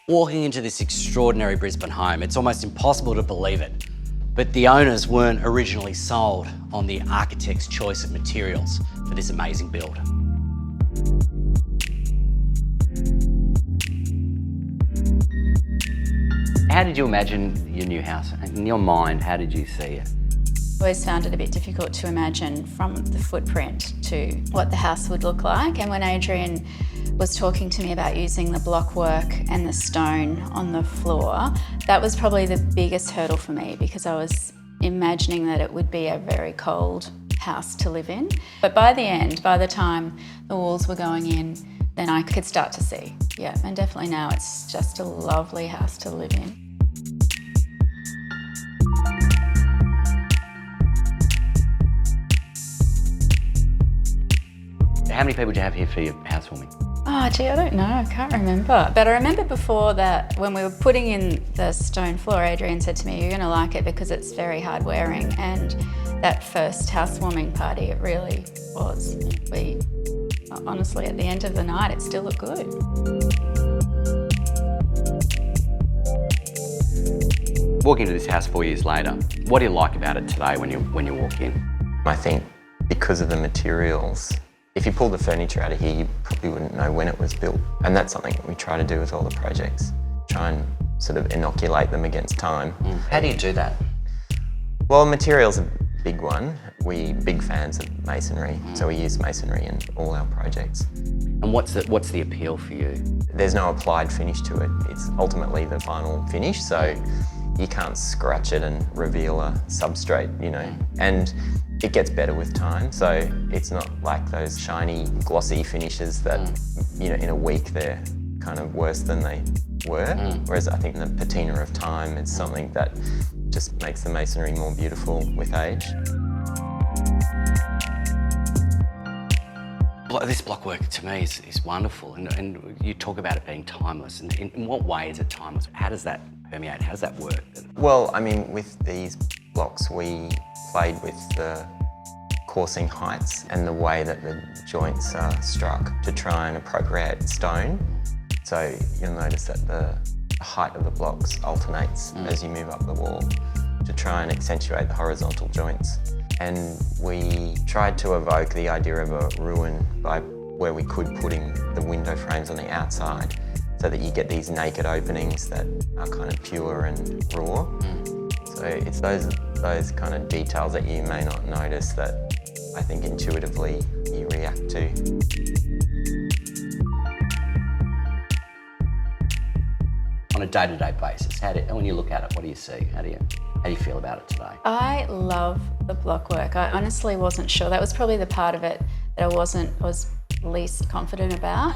Walking into this extraordinary Brisbane home, it's almost impossible to believe it. But the owners weren't originally sold on the architect's choice of materials for this amazing build. How did you imagine your new house? In your mind, how did you see it? I always found it a bit difficult to imagine from the footprint to what the house would look like. And when Adrian was talking to me about using the block work and the stone on the floor, that was probably the biggest hurdle for me, because I was imagining that it would be a very cold house to live in. But by the end, by the time the walls were going in, then I could start to see. Yeah, and definitely now it's just a lovely house to live in. How many people do you have here for your housewarming? Oh gee, I don't know, I can't remember. But I remember before that, when we were putting in the stone floor, Adrian said to me, you're gonna like it because it's very hard wearing. And that first housewarming party, it really was. Honestly, at the end of the night, it still looked good. Walking into this house 4 years later, what do you like about it today when you walk in? I think because of the materials, if you pull the furniture out of here, you probably wouldn't know when it was built. And that's something that we try to do with all the projects. Try and sort of inoculate them against time. How do you do that? Well, materials are a big one. We're big fans of masonry, so we use masonry in all our projects. And what's the appeal for you? There's no applied finish to it. It's ultimately the final finish, so you can't scratch it and reveal a substrate, you know. And it gets better with time, so it's not like those shiny, glossy finishes that, you know, in a week they're kind of worse than they were. Whereas I think the patina of time is something that just makes the masonry more beautiful with age. This block work to me is wonderful, and you talk about it being timeless. And in what way is it timeless? How does that permeate? How does that work? Well, I mean, with these blocks, we played with the coursing heights and the way that the joints are struck to try and appropriate stone. So you'll notice that the height of the blocks alternates as you move up the wall to try and accentuate the horizontal joints. And we tried to evoke the idea of a ruin by where we could putting the window frames on the outside so that you get these naked openings that are kind of pure and raw. So it's those kind of details that you may not notice that I think intuitively you react to. On a day-to-day basis, when you look at it, what do you see? How do you feel about it today? I love the block work. I honestly wasn't sure. That was probably the part of it that I was least confident about.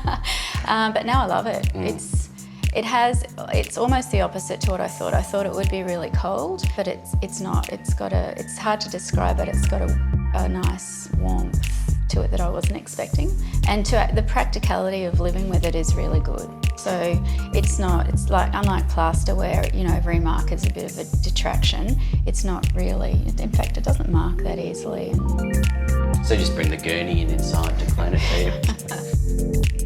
But now I love it. It's almost the opposite to what I thought. I thought it would be really cold, but it's not. It's hard to describe it. It's got a nice warmth to it that I wasn't expecting. And the practicality of living with it is really good. So it's like, unlike plaster where, you know, every mark is a bit of a detraction, it's not really. In fact, it doesn't mark that easily. So just bring the gurney inside to clean it for you.